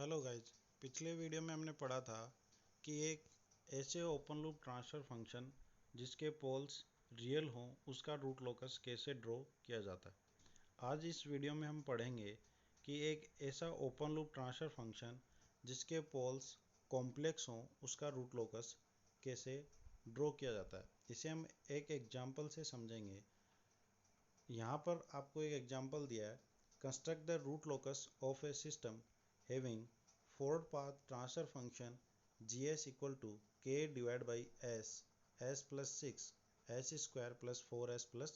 Hello guys, पिछले video में हमने पढ़ा था कि एक ऐसे ओपन लूप ट्रांसफ़र फंक्शन जिसके पोल्स रियल हों उसका रूट लोकस कैसे ड्रॉ किया जाता है। आज इस वीडियो में हम पढ़ेंगे कि एक ऐसा ओपन लूप ट्रांसफ़र फंक्शन जिसके पोल्स कॉम्प्लेक्स हों उसका रूट लोकस कैसे ड्रॉ किया जाता है। इसे हम एक एग्जाम्पल से समझेंगे। यहाँ पर आपको एक एग्जाम्पल दिया है, construct the root locus of a system having forward path transfer function gs equal to k divided by s plus 6 s square plus 4s plus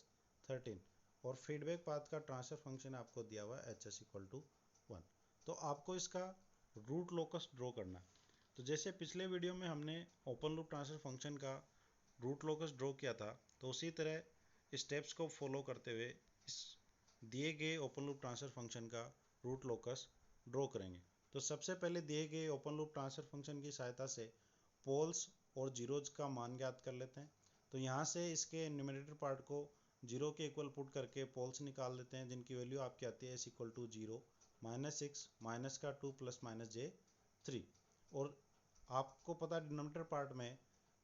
13 और फीडबैक पाथ का ट्रांसफर फंक्शन आपको दिया हुआ है hs इक्वल टू 1। तो आपको इसका root locus draw करना है। तो जैसे पिछले वीडियो में हमने ओपन लूप ट्रांसफर फंक्शन का रूट लोकस ड्रॉ किया था, तो उसी तरह स्टेप्स को फॉलो करते हुए इस दिए गए ओपन लूप ट्रांसफर फंक्शन का रूट लोकस ड्रॉ करेंगे। तो सबसे पहले दिए गए ओपन लूप ट्रांसफर फंक्शन की सहायता से पोल्स और जीरोज का मान ज्ञात कर लेते हैं। तो यहाँ से इसके न्यूमरेटर पार्ट को जीरो के इक्वल पुट करके पोल्स निकाल लेते हैं, जिनकी वैल्यू आपकी आती है एस इक्वल टू 0, -6, माइनस का 2 प्लस माइनस j3। और आपको पता है डिनोमिनेटर पार्ट में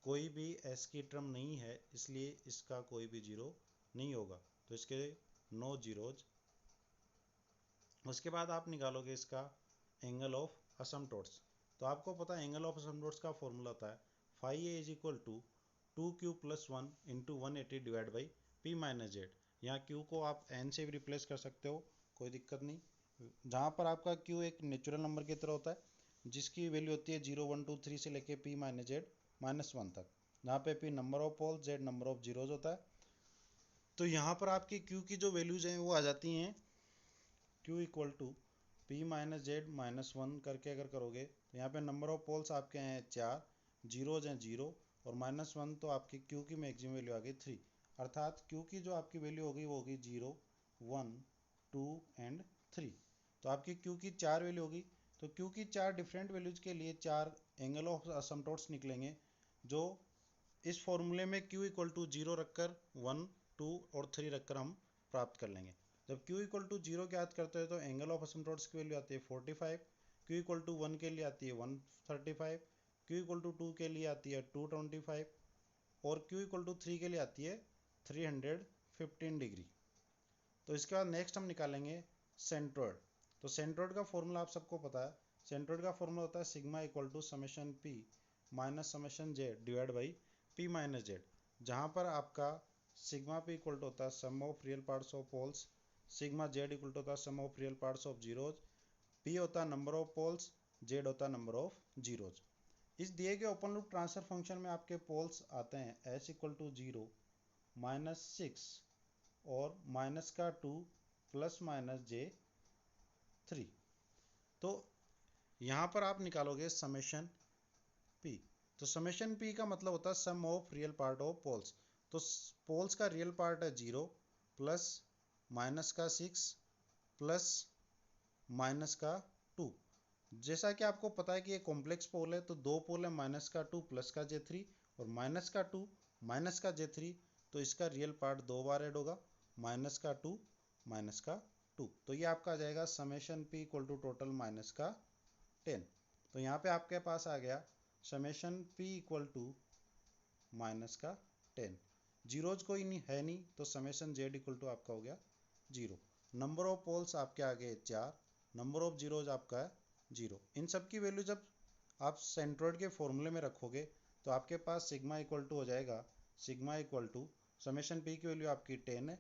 कोई भी एस की टर्म नहीं है, इसलिए इसका कोई भी जीरो नहीं होगा, तो इसके नो जीरोज। उसके बाद आप निकालोगे इसका एंगल ऑफ असमटोट्स। तो आपको पता है एंगल ऑफ असमटोट्स का फॉर्मूला होता है phi A is equal to 2q plus 1 into 180 divide by P minus Z. यहाँ q को आप n से भी रिप्लेस कर सकते हो, कोई दिक्कत नहीं। जहाँ पर आपका q एक नेचुरल नंबर की तरह होता है जिसकी वैल्यू होती है 0 1 2 3 से लेके p माइनस जेड -1 तक, जहाँ पे p number of poles, z number of zeros होता है। तो यहाँ पर आपकी q की जो वैल्यूज हैं वो आ जाती हैं q equal to p minus Z -1 करके अगर करोगे तो यहाँ पे नंबर ऑफ पोल्स आपके हैं 4, जीरोज हैं 0 और -1, तो आपकी q की मैक्सिमम वैल्यू आ गई 3। अर्थात q की जो आपकी वैल्यू होगी वो होगी 0, 1, 2 एंड 3। तो आपकी q की 4 वैल्यू होगी। तो q की 4 डिफरेंट वैल्यूज के लिए 4 एंगल ऑफ असमटोट्स निकलेंगे, जो इस फॉर्मूले में q इक्वल टू 0 रखकर 1, 2 और 3 रखकर हम प्राप्त कर लेंगे। जब q इक्वल टू 0 ज्ञात करते हैं तो एंगल ऑफ असमटोट्स की वैल्यू आती है 45, q इक्वल टू 1 के लिए आती है 135, q इक्वल टू 2 के लिए आती है 225 और q इक्वल टू 3 के लिए आती है 315 डिग्री। तो इसके बाद नेक्स्ट हम निकालेंगे सेंट्रोइड। तो सेंट्रोइड का फॉर्मूला आप सबको पता है। सेंट्रोइड का फॉर्मूला होता है sigma equal to summation p minus summation j divide by p minus z, जहाँ पर आपका सिग्मा p इक्वल टू होता है sum of real parts of poles, sigma z equal to होता है sum of real parts of zeros, p होता है number of poles, z होता है नंबर ऑफ जीरोज। इस दिए गए ओपन लूप ट्रांसफर फंक्शन में आपके पोल्स आते हैं s इक्वल टू 0, -6 और माइनस का 2 प्लस माइनस j3। तो यहाँ पर आप निकालोगे समेशन p। तो समेशन p का मतलब होता है sum of real part of poles. तो पोल्स का रियल पार्ट है 0 प्लस माइनस का 6 प्लस माइनस का 2। जैसा कि आपको पता है कि ये कॉम्प्लेक्स पोल है, तो दो पोल है माइनस का 2 प्लस का j3 और माइनस का 2 माइनस का j3, तो इसका रियल पार्ट दो बार ऐड होगा, माइनस का 2 माइनस का 2। तो ये आपका आ जाएगा summation p equal to total minus का 10। तो यहाँ पे आपके पास आ गया summation p equal to minus का 10। जीरोज कोई नहीं है नहीं, तो समेशन z इक्वल टू आपका हो गया 0। नंबर ऑफ पोल्स आपके आ गए 4, नंबर ऑफ जीरोज आपका है 0। इन सब की वैल्यू जब आप सेंट्रोइड के फॉर्मूले में रखोगे तो आपके पास सिग्मा इक्वल टू हो जाएगा sigma equal to summation p की वैल्यू आपकी 10 है,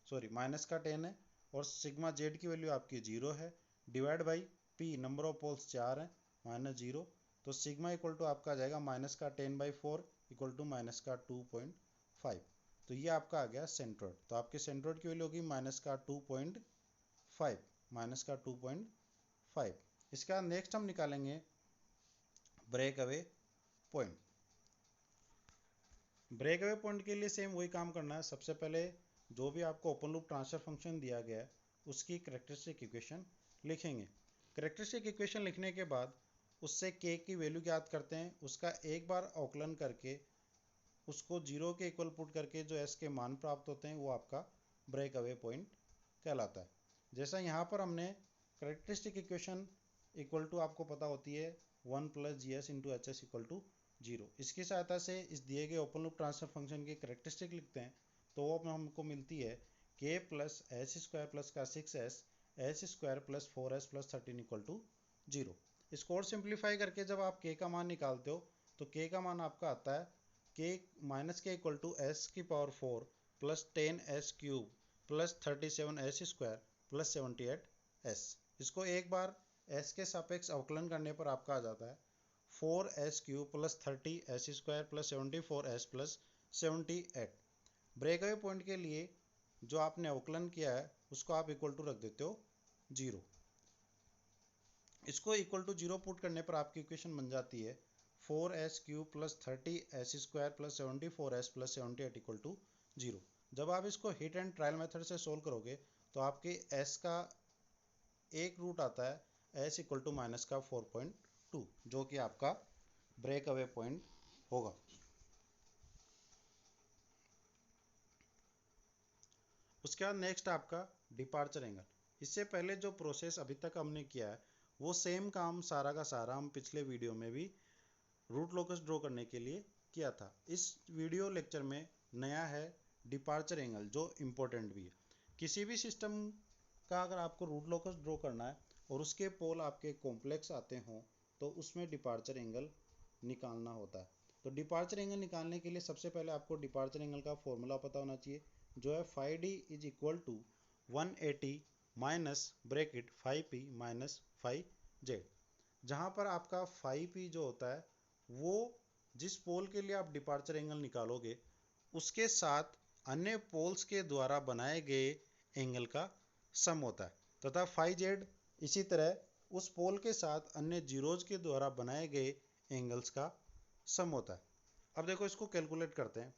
सॉरी माइनस का 10 है, और सिग्मा z की वैल्यू आपकी 0 है, divide by p number of poles 4 है -0। तो सिग्मा इक्वल टू आपका आ जाएगा माइनस का 10/4 इक्वल टू माइनस का 2.5। तो ये आपका आ गया सेंट्रोइड। तो आपके सेंट्रोइड की वैल्यू होगी माइनस का 2.5, माइनस का 2.5। इसके बाद नेक्स्ट हम निकालेंगे break away point. Break away point के लिए सेम वही काम करना है। सबसे पहले जो भी आपको ओपन लूप ट्रांसफर फंक्शन दिया गया है उसकी कैरेक्टरिस्टिक इक्वेशन लिखेंगे। कैरेक्टरिस्टिक इक्वेशन लिखने के बाद उससे k की वैल्यू ज्ञात करते हैं, उसका एक बार अवकलन करके उसको 0 के इक्वल पुट करके जो s के मान प्राप्त होते हैं वो आपका ब्रेक अवे पॉइंट कहलाता है। जैसा यहाँ पर हमने कैरेक्टरिस्टिक इक्वेशन इक्वल टू आपको पता होती है 1 plus G S into H S equal to 0। इसकी सहायता से इस दिए गए ओपन लूप ट्रांसफर फंक्शन की करेक्टरिस्टिक लिखते हैं, तो वो हमको मिलती है k plus S square plus का 6s S square plus 4s plus 13 equal to 0। इसको और सिंप्लीफाई करके जब आप k का मान निकालते हो तो k का मान आपका आता है k माइनस के इक्वल टू एस की power 4 plus 10s cube plus 37s square plus 78s। इसको एक बार s के सापेक्ष अवकलन करने पर आपका आ जाता है 4s cube plus 30s square plus 74s plus 78। Break away point के लिए जो आपने अवकलन किया है उसको आप इक्वल टू रख देते हो 0। इसको इक्वल टू 0 पुट करने पर आपकी इक्वेशन बन जाती है 4s cube plus 30s square plus 74s plus 78 equal to 0। जब आप इसको हिट एंड ट्रायल मेथड से सोल्व करोगे तो आपके s का एक रूट आता है s इक्वल टू माइनस का 4.2, जो कि आपका ब्रेक अवे पॉइंट होगा। उसके बाद नेक्स्ट आपका डिपार्चर एंगल। इससे पहले जो प्रोसेस अभी तक हमने किया है वो सेम काम सारा का सारा हम पिछले वीडियो में भी रूट लोकस ड्रॉ करने के लिए किया था। इस वीडियो लेक्चर में नया है डिपार्चर एंगल, जो इम्पोर्टेंट भी है। किसी भी सिस्टम का अगर आपको रूट लोकस ड्रॉ करना है और उसके पोल आपके कॉम्प्लेक्स आते हों तो उसमें डिपार्चर एंगल निकालना होता है। तो डिपार्चर एंगल निकालने के लिए सबसे पहले आपको डिपार्चर एंगल का फॉर्मूला पता होना चाहिए, जो है phi D is equal to 180 minus bracket phi P minus phi Z, जहाँ पर आपका फाई पी जो होता है वो जिस पोल के लिए आप डिपार्चर एंगल निकालोगे उसके साथ अन्य पोल्स के द्वारा बनाए गए एंगल का सम होता है, तथा फाई जेड इसी तरह उस पोल के साथ अन्य जीरोज के द्वारा बनाए गए एंगल्स का सम होता है। अब देखो इसको कैलकुलेट करते हैं।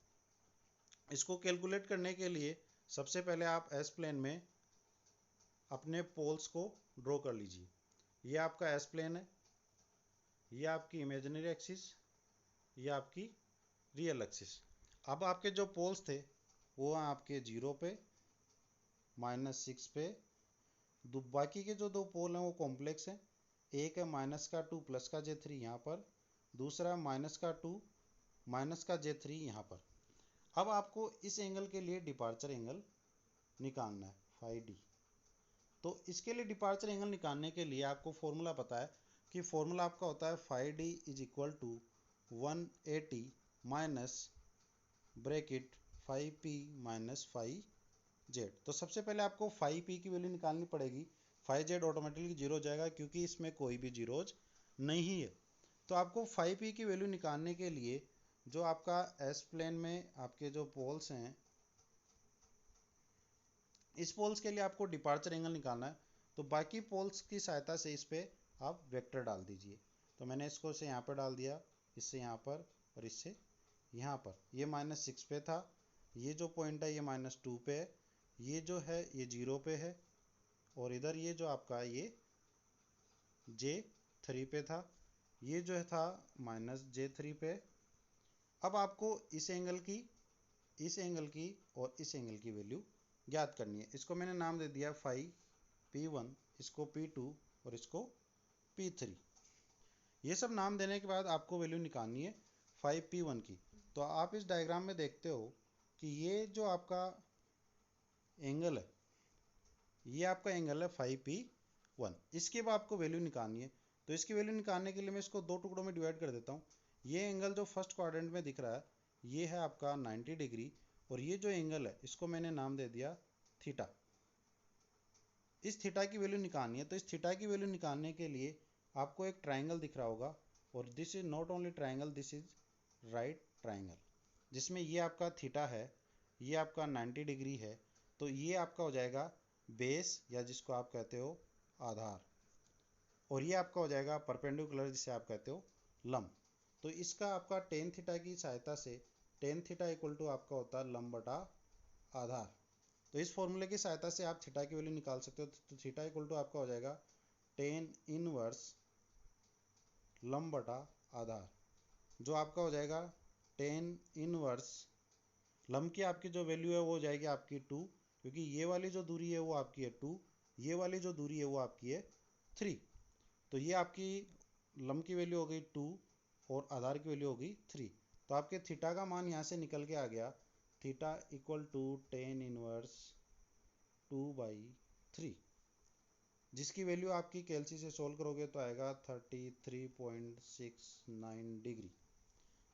इसको कैलकुलेट करने के लिए सबसे पहले आप एस प्लेन में अपने पोल्स को ड्रॉ कर लीजिए। ये आपका एस प्लेन है, ये आपकी इमेजिनरी एक्सिस, ये आपकी रियल एक्सिस। अब आपके जो पोल्स थे वो हैं आपके 0 पे, -6 पे। बाकी के जो दो पोल हैं वो कॉम्प्लेक्स हैं। एक है माइनस का 2 प्लस का J3 यहाँ पर, दूसरा माइनस का 2 माइनस का J3 यहाँ पर। अब आपको इस एंगल के लिए डिपार्चर एंगल निकालना है फाई डी। तो इसके लिए डिपार्चर एंगल निकालने के लिए आपको फॉर्मूला पता है कि फॉर्मूला आपका होता है phi D is equal to 180 minus bracket phi P minus phi Z. तो सबसे पहले आपको फाई पी की वैल्यू निकालनी पड़ेगी। फाई जेड ऑटोमेटिकली जीरो हो जाएगा क्योंकि इसमें कोई भी जीरोज नहीं है। तो आपको फाई पी की वैल्यू निकालने के लिए जो आपका एस प्लेन में आपके जो पोल्स हैं, इस पोल्स के लिए आपको डिपार्चर एंगल निकालना है। तो बाकी पोल्स की सहायता से इस पे आप वेक्टर डाल दीजिए। तो मैंने इसको से यहाँ पर डाल दिया, इससे यहाँ पर और इससे यहाँ पर। ये -6 पे था, ये जो पॉइंट है ये -2 पे है, ये जो है ये 0 पे है, और इधर ये जो आपका ये J3 पे था, ये जो था -J3 पे। अब आपको इस एंगल की और इस एंगल की वैल्यू ज्ञात करनी है। इसको मैंने नाम दे दिया फाई P1, इसको P2 और इसको P3। ये सब नाम देने के बाद आपको वैल्यू निकालनी है फाई P1 की। तो आप इस डायग्राम में देखते हो कि ये जो आपका एंगल है ये आपका एंगल है फाई P1। इसके बाद आपको वैल्यू निकालनी है। तो इसकी वैल्यू निकालने के लिए मैं इसको दो टुकड़ों में डिवाइड कर देता हूँ। ये एंगल जो फर्स्ट क्वाड्रेंट में दिख रहा है ये है आपका 90 डिग्री, और ये जो एंगल है इसको मैंने नाम दे दिया थीटा। इस थीटा की वैल्यू निकालनी है। तो इस थीटा की वैल्यू निकालने के लिए आपको एक ट्राइंगल दिख रहा होगा, और this is not only triangle, this is right triangle, जिसमें ये आपका थीटा है, ये आपका 90 डिग्री है। तो ये आपका हो जाएगा बेस, या जिसको आप कहते हो आधार, और ये आपका हो जाएगा परपेंडिकुलर, जिसे आप कहते हो लंब। तो इसका आपका टेन थीटा की सहायता से टेन थीटा इक्वल टू आपका होता है लंब बटा आधार। तो इस फॉर्मूले की सहायता से आप थीटा की वैल्यू निकाल सकते हो। तो थीटा इक्वल टू आपका हो जाएगा टेन इनवर्स लंब बटा आधार, जो आपका हो जाएगा टेन इनवर्स लंब की आपकी जो वैल्यू है वो हो जाएगी आपकी 2, क्योंकि ये वाली जो दूरी है वो आपकी है 2, ये वाली जो दूरी है वो आपकी है 3। तो ये आपकी लंब की वैल्यू हो गई 2 और आधार की वैल्यू हो गई 3। तो आपके थीटा का मान यहाँ से निकल के आ गया, theta equal to tan inverse 2/3, जिसकी वैल्यू आपकी कैलसी से सोल्व करोगे तो आएगा 33.69 डिग्री।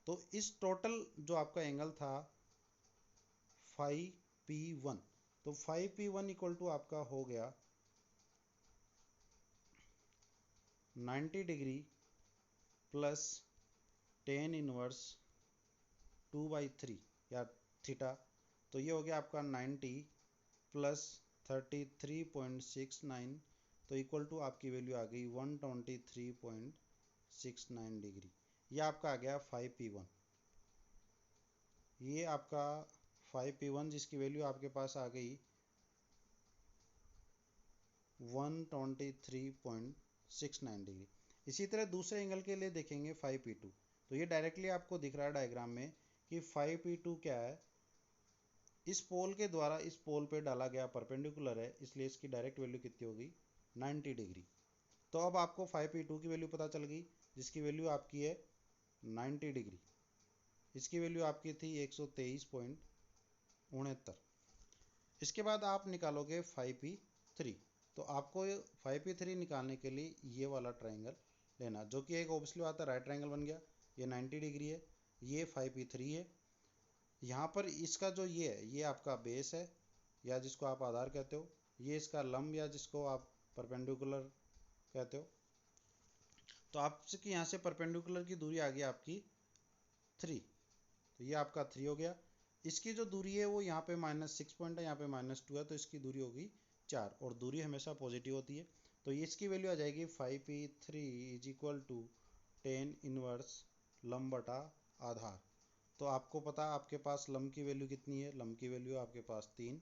तो इस टोटल जो आपका एंगल था 5P1, तो 5P1 इक्वल टू आपका हो गया 90 डिग्री प्लस टेन इनवर्स 2/3 या थीटा, तो ये हो गया आपका 90 प्लस 33.69, तो इक्वल टू आपकी वैल्यू आ गई 123.69 डिग्री। ये आपका आ गया 5P1। ये आपका 5P1 जिसकी वैल्यू आपके पास आ गई 123.69 डिग्री। इसी तरह दूसरे एंगल के लिए देखेंगे 5P2। तो ये डायरेक्टली आपको दिख रहा है डायग्राम में कि 5P2 क्या है, इस पोल के द्वारा इस पोल पे डाला गया परपेंडिकुलर है, इसलिए इसकी डायरेक्ट वैल्यू कितनी होगी 90 डिग्री। तो अब आपको 5P2 की वैल्यू पता चल गई, जिसकी वैल्यू आपकी है 90 डिग्री। इसकी वैल्यू आपकी थी 123.69। इसके बाद आप निकालोगे 5P3। तो आपको 5P3 निकालने के लिए ये वाला ट्राइंगल लेना, जो कि एक ऑब्वियसली बात है राइट ट्राइंगल बन गया। ये 90 डिग्री है, ये 5P3 है। यहाँ पर इसका जो ये है, ये आपका बेस है या जिसको आप आधार कहते हो, ये इसका लंब या जिसको आप परपेंडिकुलर कहते हो। तो आपसे यहाँ से परपेंडिकुलर की दूरी आ गई आपकी 3, तो ये आपका 3 हो गया। इसकी जो दूरी है वो यहाँ पे -6 पॉइंट है, यहाँ पे -2 है, तो इसकी दूरी होगी 4, और दूरी हमेशा पॉजिटिव होती है। तो इसकी वैल्यू आ जाएगी 5P3 is equal to 10 inverse लंब बटा आधार। तो आपको पता आपके पास लंब की वैल्यू कितनी है, लंब की वैल्यू आपके पास 3,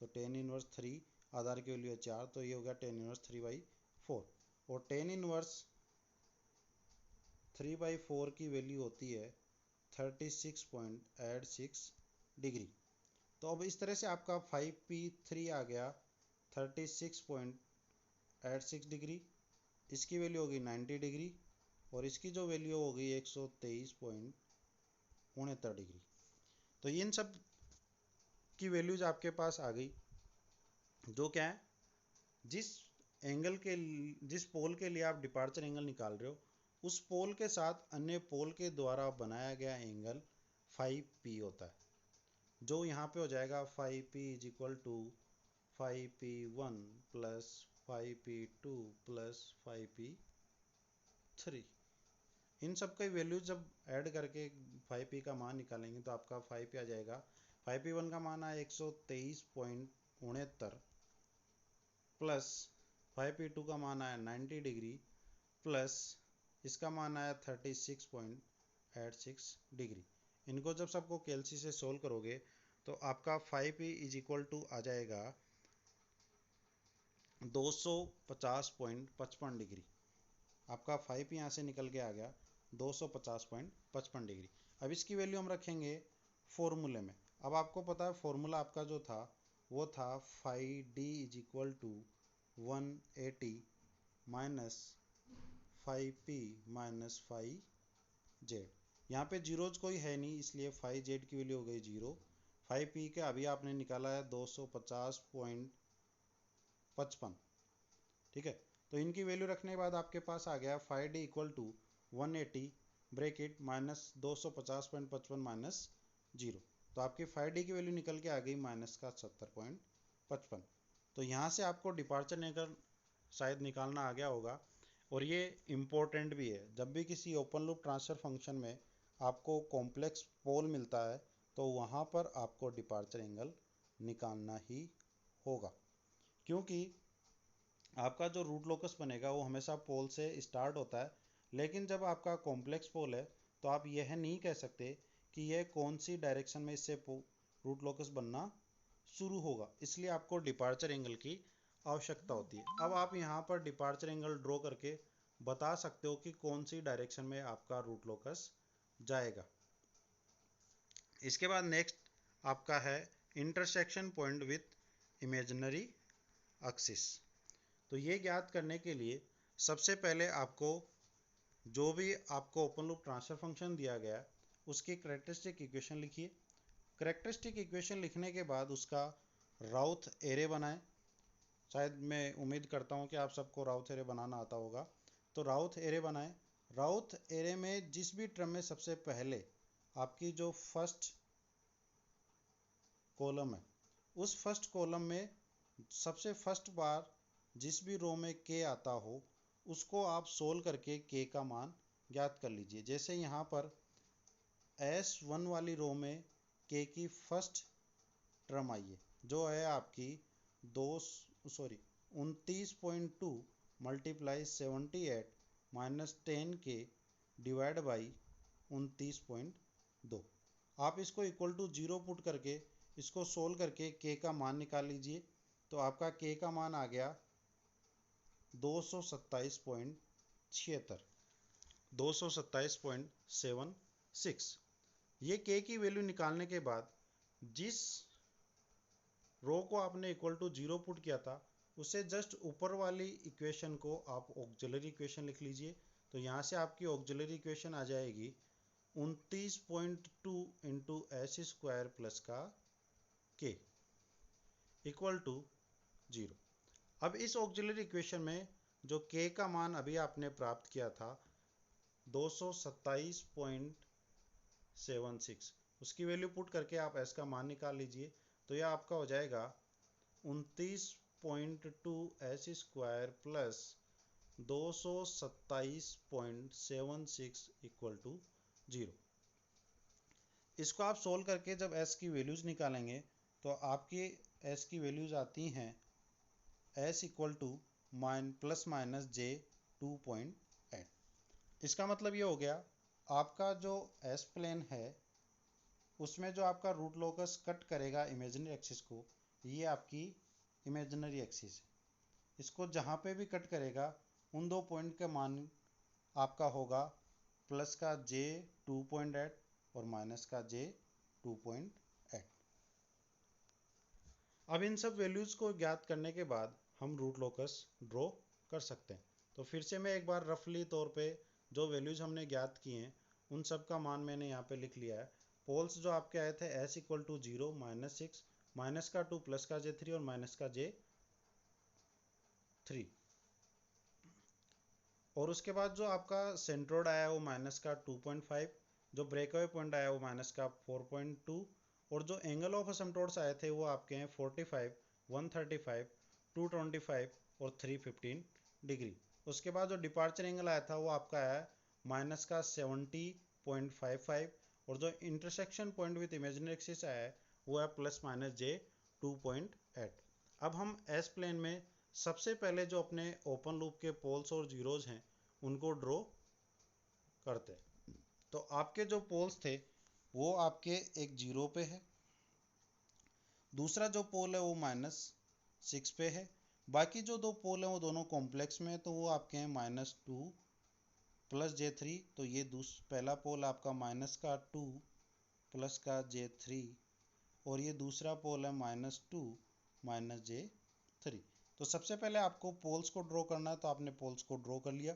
तो 10 इनवर्स 3, आधार की वैल्यू है 4, तो ये हो गया 10 इनवर्स 3/4। और 10 इनवर्स 3/4 की वैल्यू होती है 36.86 डिग्री। तो अब इस तरह से आपका 5P3 आ गया 36.86 डिग्री, इसकी वैल्यू होगी 90 डिग्री, और इसकी जो वैल्यू होगी 123.69 डिग्री। तो इन सब की वैल्यूज आपके पास आ गई, जो क्या है, जिस पोल के लिए आप डिपार्चर एंगल निकाल रहे हो, उस पोल के साथ अन्य पोल के द्वारा बनाया गया एंगल 5P होता है, जो यहाँ पे हो जाएगा 5P is equal to 5P1 plus 5P2 plus 5P3। इन सब की वैल्यू जब ऐड करके 5P का मान निकालेंगे तो आपका 5P आ जाएगा। 5P1 का मान है 123.69 प्लस 5P2 का मान आया 90 डिग्री प्लस इसका मान आया 36.86 डिग्री। इनको जब सबको कैलसी से सोल्व करोगे तो आपका 5P इज इक्वल टू आ जाएगा 250.55 डिग्री। आपका 5P यहाँ से निकल के आ गया 250.55 डिग्री। अब इसकी वैल्यू हम रखेंगे फॉर्मूले में। अब आपको पता है फॉर्मूला आपका जो था वो था 5D is equal to 180 minus 5P minus 5Z। यहाँ पे जीरोज कोई है नहीं, इसलिए 5Z की वैल्यू हो गई 0। 5P का अभी आपने निकाला है 250.55, ठीक है। तो इनकी वैल्यू रखने के बाद आपके पास आ गया 5D equal to 180 bracket minus 250.55 minus 0। तो आपकी 5D की वैल्यू निकल के आ गई माइनस का 70.55। तो यहाँ से आपको डिपार्चर एंगल शायद निकालना आ गया होगा, और ये इम्पोर्टेंट भी है। जब भी किसी ओपन लूप ट्रांसफर फंक्शन में आपको कॉम्प्लेक्स पोल मिलता है तो वहाँ पर आपको डिपार्चर एंगल निकालना ही होगा, क्योंकि आपका जो रूट लोकस बनेगा वो हमेशा पोल से स्टार्ट होता है। लेकिन जब आपका कॉम्प्लेक्स पोल है तो आप यह नहीं कह सकते कि यह कौन सी डायरेक्शन में इससे रूट लोकस बनना शुरू होगा, इसलिए आपको डिपार्चर एंगल की आवश्यकता होती है। अब आप यहाँ पर डिपार्चर एंगल ड्रॉ करके बता सकते हो कि कौन सी डायरेक्शन में आपका रूट लोकस जाएगा। इसके बाद नेक्स्ट आपका है intersection point with imaginary axis. तो ये ज्ञात करने के लिए सबसे पहले आपको जो भी आपको ओपन लूप ट्रांसफर फंक्शन दिया गया है उसकी कैरेक्टरिस्टिक इक्वेशन लिखिए। कैरेक्टरिस्टिक इक्वेशन लिखने के बाद उसका राउथ एरे बनाएं। शायद मैं उम्मीद करता हूँ कि आप सबको राउथ एरे बनाना आता होगा। तो राउथ एरे बनाएं। राउथ एरे में जिस भी टर्म में सबसे पहले आपकी जो फर्स्ट कॉलम है उस फर्स्ट कॉलम में सबसे फर्स्ट बार जिस भी रो में के आता हो उसको आप सोल्व करके के का मान ज्ञात कर लीजिए। जैसे यहाँ पर S1 वाली रो में के की फर्स्ट टर्म आई है जो है आपकी 29.2 मल्टीप्लाई 78 माइनस 10 के डिवाइड बाई 29.2। आप इसको इक्वल टू 0 पुट करके इसको सोल्व करके के का मान निकाल लीजिए। तो आपका के का मान आ गया 227.76 227.76। ये के की वैल्यू निकालने के बाद जिस रो को आपने इक्वल टू 0 पुट किया था उससे जस्ट ऊपर वाली इक्वेशन को आप ऑक्सिलरी इक्वेशन लिख लीजिए। तो यहाँ से आपकी ऑक्सिलरी इक्वेशन आ जाएगी 29.2 इंटू एस स्क्वायर प्लस का के इक्वल टू 0। अब इस ऑक्सिलरी इक्वेशन में जो के का मान अभी आपने प्राप्त किया था 227.76 उसकी वैल्यू पुट करके आप एस का मान निकाल लीजिए। तो यह आपका हो जाएगा 29.2 S square plus 227.76 equal to 0। इसको आप सोल्व करके जब एस की वैल्यूज निकालेंगे तो आपकी एस की वैल्यूज आती हैं s equal to plus minus j 2.8। इसका मतलब ये हो गया आपका जो एस प्लेन है उसमें जो आपका रूट लोकस कट करेगा इमेजिनरी एक्सिस को, ये आपकी इमेजिनरी एक्सिस है। इसको जहाँ पे भी कट करेगा उन दो पॉइंट का मान आपका होगा प्लस का जे 2.8 और माइनस का जे 2.8। अब इन सब वैल्यूज़ को ज्ञात करने के बाद हम रूट लोकस ड्रॉ कर सकते हैं। तो फिर से मैं एक बार रफली तौर पे जो वैल्यूज़ हमने ज्ञात किए हैं उन सब का मान मैंने यहाँ पे लिख लिया है। पोल्स जो आपके आए थे एस इक्वल टू 0 -6 माइनस का 2 प्लस का जे 3 और माइनस का जे 3। और उसके बाद जो आपका सेंट्रोइड आया वो माइनस का 2.5, जो ब्रेकअवे पॉइंट आया वो माइनस का 4.2 और जो एंगल ऑफ असिम्प्टोट्स आए थे वो आपके हैं 45, 135, 225 और 315 डिग्री। उसके बाद जो डिपार्चर एंगल आया था वो आपका आया माइनस का 70.55 और जो intersection point with imaginary axis आया है वो है प्लस माइनस जे 2.8। अब हम एस प्लेन में सबसे पहले जो अपने ओपन लूप के पोल्स और जीरोज हैं उनको ड्रॉ करते हैं। तो आपके जो पोल्स थे वो आपके एक 0 पे है, दूसरा जो पोल है वो -6 पे है, बाकी जो दो पोल हैं वो दोनों कॉम्प्लेक्स में है तो वो आपके हैं -2 प्लस जे 3। तो ये पहला पोल आपका माइनस का 2 प्लस का जे 3 और ये दूसरा पोल है -2 माइनस जे 3। तो सबसे पहले आपको पोल्स को ड्रॉ करना है तो आपने पोल्स को ड्रॉ कर लिया।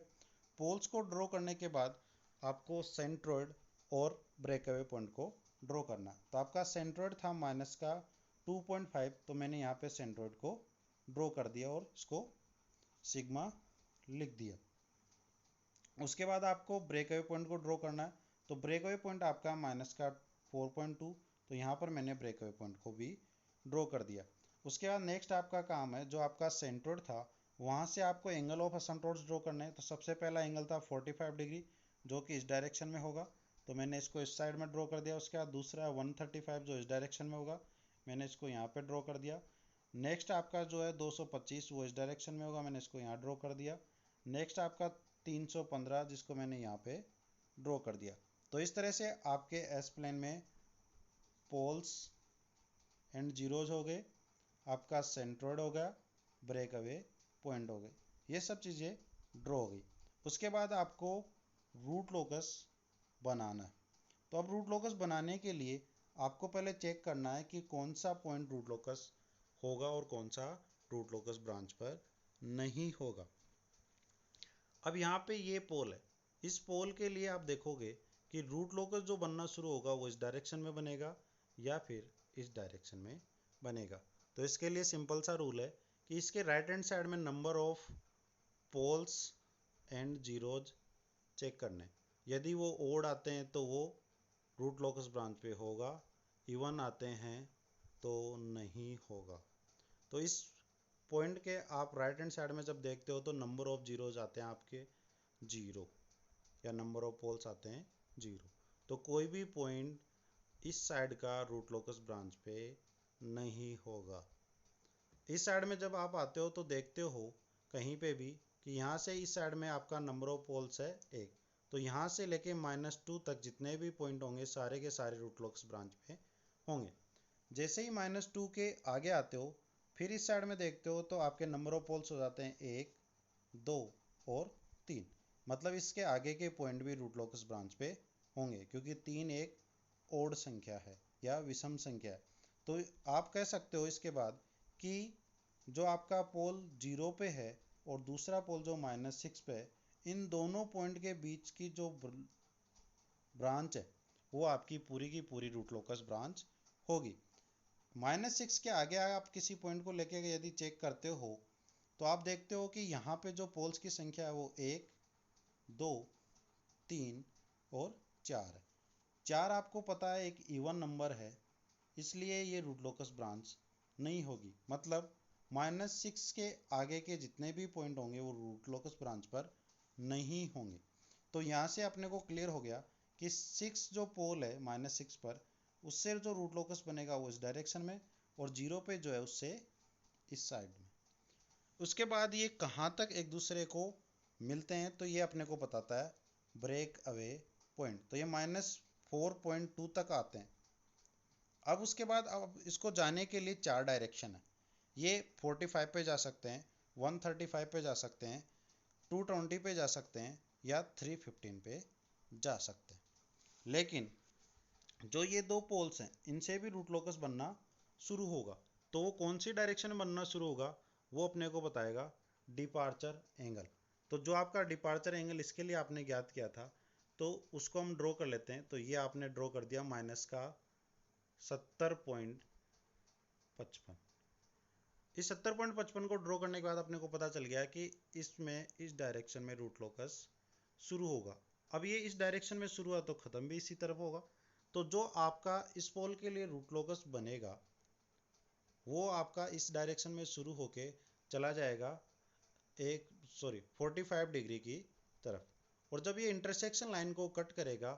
पोल्स को ड्रॉ करने के बाद आपको सेंट्रोइड और ब्रेकअवे पॉइंट को ड्रॉ करना है। तो आपका सेंट्रोइड था माइनस का 2.5 तो मैंने यहाँ पे सेंट्रोइड को ड्रॉ कर दिया और इसको सिग्मा लिख दिया। उसके बाद आपको ब्रेकअवे पॉइंट को ड्रॉ करना है। तो ब्रेकअवे पॉइंट आपका माइनस का 4.2 तो यहाँ पर मैंने ब्रेकअवे पॉइंट को भी ड्रॉ कर दिया। उसके बाद नेक्स्ट आपका काम है जो आपका सेंट्रोइड था वहाँ से आपको एंगल ऑफ असिम्प्टोट्स ड्रॉ करना है। तो सबसे पहला एंगल था 45 डिग्री जो कि इस डायरेक्शन में होगा तो मैंने इसको इस साइड में ड्रॉ कर दिया। उसके बाद दूसरा 135 जो इस डायरेक्शन में होगा मैंने इसको यहाँ पे ड्रॉ कर दिया। नेक्स्ट आपका जो है 225 वो इस डायरेक्शन में होगा, मैंने इसको यहाँ ड्रॉ कर दिया। नेक्स्ट आपका 315 जिसको मैंने यहाँ पे ड्रॉ कर दिया। तो इस तरह से आपके एस प्लेन में पोल्स एंड जीरोज हो गए, आपका सेंट्रोइड हो गया, ब्रेकअवे पॉइंट हो गए, ये सब चीज़ें ड्रॉ हो गई। उसके बाद आपको रूट लोकस बनाना है। तो अब रूट लोकस बनाने के लिए आपको पहले चेक करना है कि कौन सा पॉइंट रूट लोकस होगा और कौन सा रूट लोकस ब्रांच पर नहीं होगा। अब यहाँ पे ये पोल है, इस पोल के लिए आप देखोगे कि रूट लोकस जो बनना शुरू होगा वो इस डायरेक्शन में बनेगा या फिर इस डायरेक्शन में बनेगा। तो इसके लिए सिंपल सा रूल है कि इसके राइट हैंड साइड में number of poles and zeros check करने, यदि वो ओड आते हैं तो वो रूट लोकस ब्रांच पे होगा, इवन आते हैं तो नहीं होगा। तो इस पॉइंट के आप राइट हैंड साइड में जब देखते हो तो नंबर ऑफ जीरोज आते हैं आपके 0 या नंबर ऑफ पोल्स आते हैं 0। तो कोई भी पॉइंट इस साइड का रूट लोकस ब्रांच पे नहीं होगा। इस साइड में जब आप आते हो तो देखते हो कहीं पे भी कि यहाँ से इस साइड में आपका नंबर ऑफ पोल्स है 1, तो यहाँ से लेके -2 तक जितने भी पॉइंट होंगे सारे के सारे रूट लोकस ब्रांच पे होंगे। जैसे ही -2 के आगे आते हो फिर इस साइड में देखते हो तो आपके नंबर ऑफ पोल्स हो जाते हैं 1, 2 और 3। मतलब इसके आगे के पॉइंट भी रूट लोकस ब्रांच पे होंगे क्योंकि 3 एक ओड संख्या है या विषम संख्या है। तो आप कह सकते हो इसके बाद कि जो आपका पोल 0 पे है और दूसरा पोल जो -6 पे है, इन दोनों पॉइंट के बीच की जो ब्रांच है वो आपकी पूरी की पूरी रूट लोकस ब्रांच होगी। -6 के आगे आप किसी पॉइंट को लेके यदि चेक करते हो तो आप देखते हो कि यहाँ पे जो पोल्स की संख्या है वो 1, 2, 3 और 4 है। 4 आपको पता है एक इवन नंबर है, इसलिए ये रूट लोकस ब्रांच नहीं होगी। मतलब -6 के आगे के जितने भी पॉइंट होंगे वो रूट लोकस ब्रांच पर नहीं होंगे। तो यहाँ से अपने को क्लियर हो गया कि 6 जो पोल है -6 पर, उससे जो रूट लोकस बनेगा वो इस डायरेक्शन में और 0 पे जो है उससे इस साइड में। उसके बाद ये कहाँ तक एक दूसरे को मिलते हैं तो ये अपने को बताता है ब्रेक अवे पॉइंट। तो ये -4.2 तक आते हैं। अब उसके बाद अब इसको जाने के लिए 4 डायरेक्शन है। ये 45 पे जा सकते हैं, 135 पे जा सकते हैं, 220 पे जा सकते हैं या 315 पे जा सकते हैं। लेकिन जो ये दो पोल्स हैं इनसे भी रूट लोकस बनना शुरू होगा। तो वो कौन सी डायरेक्शन में बनना शुरू होगा वो अपने को बताएगा डिपार्चर एंगल। तो जो आपका डिपार्चर एंगल इसके लिए आपने ज्ञात किया था तो उसको हम ड्रॉ कर लेते हैं। तो ये आपने ड्रॉ कर दिया -70.55। इस 70.55 को ड्रॉ करने के बाद अपने को पता चल गया कि इसमें इस डायरेक्शन में रूट लोकस शुरू होगा। अब ये इस डायरेक्शन में शुरू हुआ तो ख़त्म भी इसी तरफ होगा। तो जो आपका इस पोल के लिए रूट लोकस बनेगा वो आपका इस डायरेक्शन में शुरू होके चला जाएगा 45 डिग्री की तरफ। और जब ये इंटरसेक्शन लाइन को कट करेगा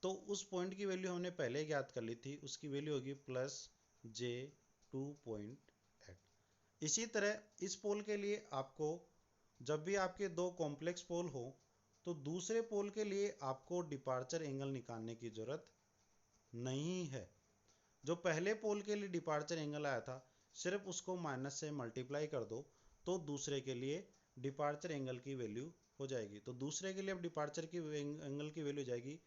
तो उस पॉइंट की वैल्यू हमने पहले ज्ञात कर ली थी, उसकी वैल्यू होगी +J2.8। इसी तरह इस पोल के लिए आपको जब भी आपके दो कॉम्प्लेक्स पोल हो तो दूसरे पोल के लिए आपको डिपार्चर एंगल निकालने की ज़रूरत नहीं है। जो पहले पोल के लिए डिपार्चर एंगल आया था सिर्फ उसको माइनस से मल्टीप्लाई कर दो तो दूसरे के लिए डिपार्चर एंगल की वैल्यू हो जाएगी। तो दूसरे के लिए अब डिपार्चर की एंगल की वैल्यू हो जाएगी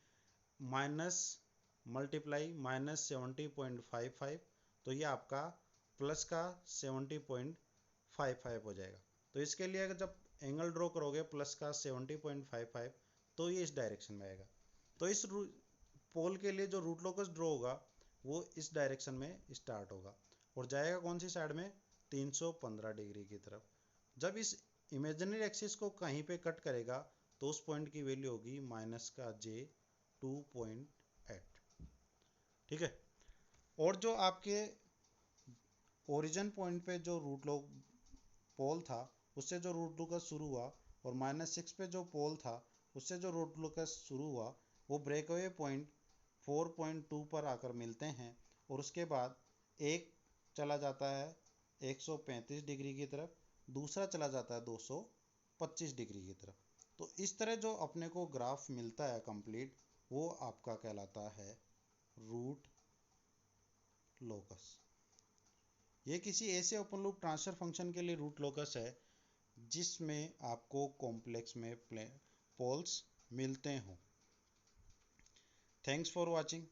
माइनस मल्टीप्लाई -70.55। तो ये आपका प्लस का 70.55 हो जाएगा। तो इसके लिए अगर जब एंगल ड्रॉ करोगे प्लस का 70.55 तो ये इस डायरेक्शन में आएगा। तो इस पोल के लिए जो रूट लोकस ड्रॉ होगा वो इस डायरेक्शन में स्टार्ट होगा और जाएगा कौन सी साइड में 315 डिग्री की तरफ। जब इस इमेजिनरी एक्सिस को कहीं पे कट करेगा तो उस पॉइंट की वैल्यू होगी -J2.8। ठीक है। और जो आपके ओरिजिन पॉइंट पे जो रूट लोक पोल था उससे जो रूट लोकस शुरू हुआ और -6 पे जो पोल था उससे जो रूट लोकस शुरू हुआ वो ब्रेकअवे पॉइंट 4.2 पर आकर मिलते हैं और उसके बाद एक चला जाता है 135 डिग्री की तरफ, दूसरा चला जाता है 225 डिग्री की तरफ। तो इस तरह जो अपने को ग्राफ मिलता है कंप्लीट वो आपका कहलाता है रूट लोकस। ये किसी ऐसे ओपन लूप ट्रांसफर फंक्शन के लिए रूट लोकस है जिसमें आपको कॉम्प्लेक्स में पोल्स मिलते हों। Thanks for watching.